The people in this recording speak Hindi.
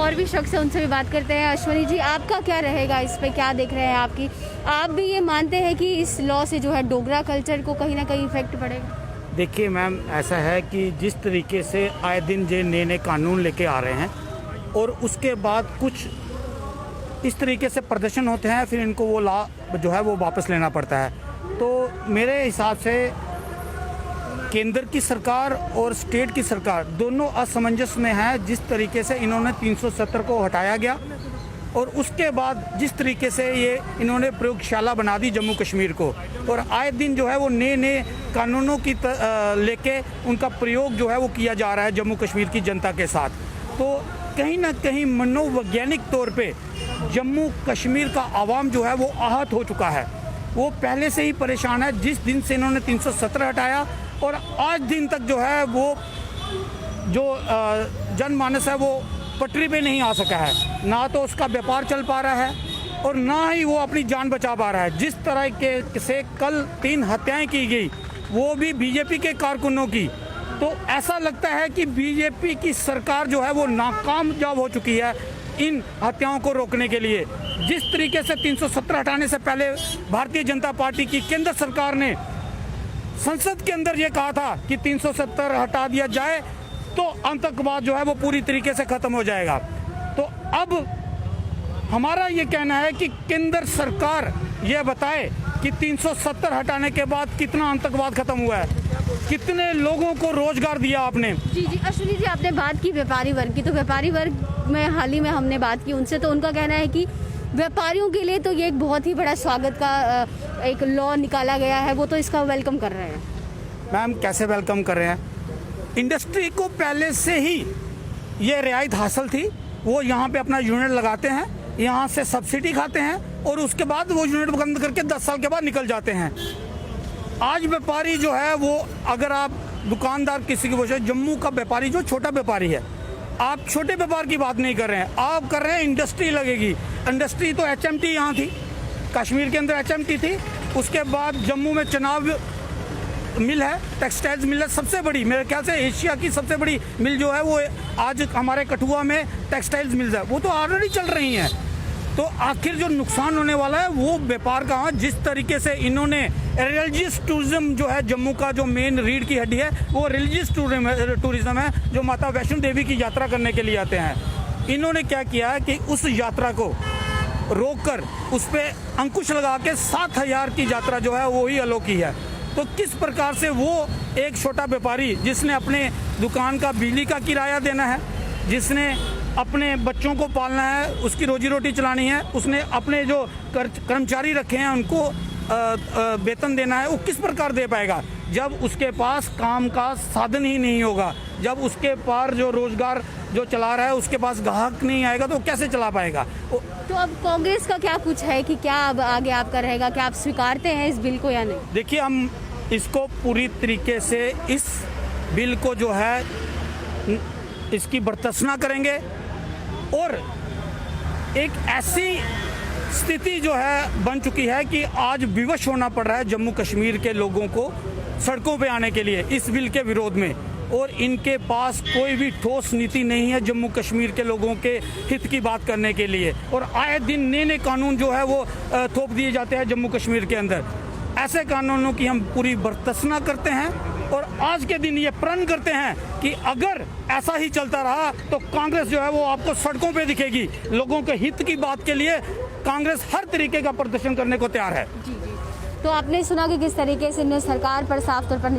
और भी शख्स है, उनसे भी बात करते हैं। अश्वनी जी, आपका क्या रहेगा इस पे, क्या देख रहे हैं आप भी ये मानते हैं कि इस लॉ से जो है डोगरा कल्चर को कहीं ना कहीं इफेक्ट पड़ेगा? देखिए मैम, ऐसा है कि जिस तरीके से आए दिन जो नए नए कानून लेके आ रहे हैं और उसके बाद कुछ इस तरीके से प्रदर्शन होते हैं, फिर इनको वो लॉ जो है वो वापस लेना पड़ता है। तो मेरे हिसाब से केंद्र की सरकार और स्टेट की सरकार दोनों असमंजस में है। जिस तरीके से इन्होंने 370 को हटाया गया और उसके बाद जिस तरीके से ये इन्होंने प्रयोगशाला बना दी जम्मू कश्मीर को, और आए दिन जो है वो नए नए कानूनों की लेके उनका प्रयोग जो है वो किया जा रहा है जम्मू कश्मीर की जनता के साथ। तो कहीं ना कहीं मनोवैज्ञानिक तौर पे जम्मू कश्मीर का आवाम जो है वो आहत हो चुका है। वो पहले से ही परेशान है। जिस दिन से इन्होंने 370 हटाया और आज दिन तक जो है वो जो जनमानस है वो पटरी पे नहीं आ सका है। ना तो उसका व्यापार चल पा रहा है और ना ही वो अपनी जान बचा पा रहा है। जिस तरह के से कल 3 हत्याएं की गई, वो भी बीजेपी के कारकुनों की, तो ऐसा लगता है कि बीजेपी की सरकार जो है वो नाकामयाब हो चुकी है इन हत्याओं को रोकने के लिए। जिस तरीके से 370 हटाने से पहले भारतीय जनता पार्टी की केंद्र सरकार ने संसद के अंदर ये कहा था कि 370 हटा दिया जाए तो आतंकवाद जो है वो पूरी तरीके से खत्म हो जाएगा। तो अब हमारा ये कहना है कि केंद्र सरकार ये बताए कि 370 हटाने के बाद कितना आतंकवाद खत्म हुआ है, कितने लोगों को रोजगार दिया आपने। जी अश्विनी जी, आपने बात की व्यापारी वर्ग की, तो व्यापारी वर्ग में हाल ही में हमने बात की उनसे, तो उनका कहना है कि व्यापारियों के लिए तो ये एक बहुत ही बड़ा स्वागत का एक लॉ निकाला गया है, वो तो इसका वेलकम कर रहे हैं। मैम, कैसे वेलकम कर रहे हैं? इंडस्ट्री को पहले से ही ये रियायत हासिल थी। वो यहाँ पे अपना यूनिट लगाते हैं, यहाँ से सब्सिडी खाते हैं और उसके बाद वो यूनिट बंद करके 10 साल के बाद निकल जाते हैं। आज व्यापारी जो है वो, अगर आप दुकानदार किसी की वजह, जम्मू का व्यापारी जो छोटा व्यापारी है, आप छोटे व्यापार की बात नहीं कर रहे हैं, आप कर रहे हैं इंडस्ट्री लगेगी। इंडस्ट्री तो HMT यहाँ थी, कश्मीर के अंदर HMT थी। उसके बाद जम्मू में चनाब मिल है, टेक्सटाइल्स मिल है, सबसे बड़ी, मेरे ख्याल से एशिया की सबसे बड़ी मिल जो है वो आज हमारे कठुआ में टेक्सटाइल्स मिल है, वो तो ऑलरेडी चल रही हैं। तो आखिर जो नुकसान होने वाला है वो व्यापार का। जिस तरीके से इन्होंने रिलीजियस टूरिज्म जो है, जम्मू का जो मेन रीढ़ की हड्डी है वो रिलीजियस टूरिज्म है, जो माता वैष्णो देवी की यात्रा करने के लिए आते हैं। इन्होंने क्या किया है कि उस यात्रा को रोककर उस पर अंकुश लगा के 7000 की यात्रा जो है वो ही अलो की है। तो किस प्रकार से वो एक छोटा व्यापारी जिसने अपने दुकान का बिजली का किराया देना है, जिसने अपने बच्चों को पालना है, उसकी रोजी रोटी चलानी है, उसने अपने जो कर्मचारी रखे हैं उनको वेतन देना है, वो किस प्रकार दे पाएगा जब उसके पास काम का साधन ही नहीं होगा, जब उसके पास जो रोजगार जो चला रहा है उसके पास ग्राहक नहीं आएगा तो कैसे चला पाएगा। तो अब कांग्रेस का क्या कुछ है कि क्या अब आगे आपका रहेगा, क्या आप स्वीकारते हैं इस बिल को या नहीं? देखिए, हम इसको पूरी तरीके से इस बिल को जो है इसकी बर्तस्ना करेंगे और एक ऐसी स्थिति जो है बन चुकी है कि आज विवश होना पड़ रहा है जम्मू कश्मीर के लोगों को सड़कों पे आने के लिए इस बिल के विरोध में, और इनके पास कोई भी ठोस नीति नहीं है जम्मू कश्मीर के लोगों के हित की बात करने के लिए। और आए दिन नए नए कानून जो है वो थोप दिए जाते हैं जम्मू कश्मीर के अंदर। ऐसे कानूनों की हम पूरी बर्तस्ना करते हैं और आज के दिन ये प्रण करते हैं कि अगर ऐसा ही चलता रहा तो कांग्रेस जो है वो आपको सड़कों पे दिखेगी। लोगों के हित की बात के लिए कांग्रेस हर तरीके का प्रदर्शन करने को तैयार है। जी। तो आपने सुना कि किस तरीके से सरकार पर साफ तौर पर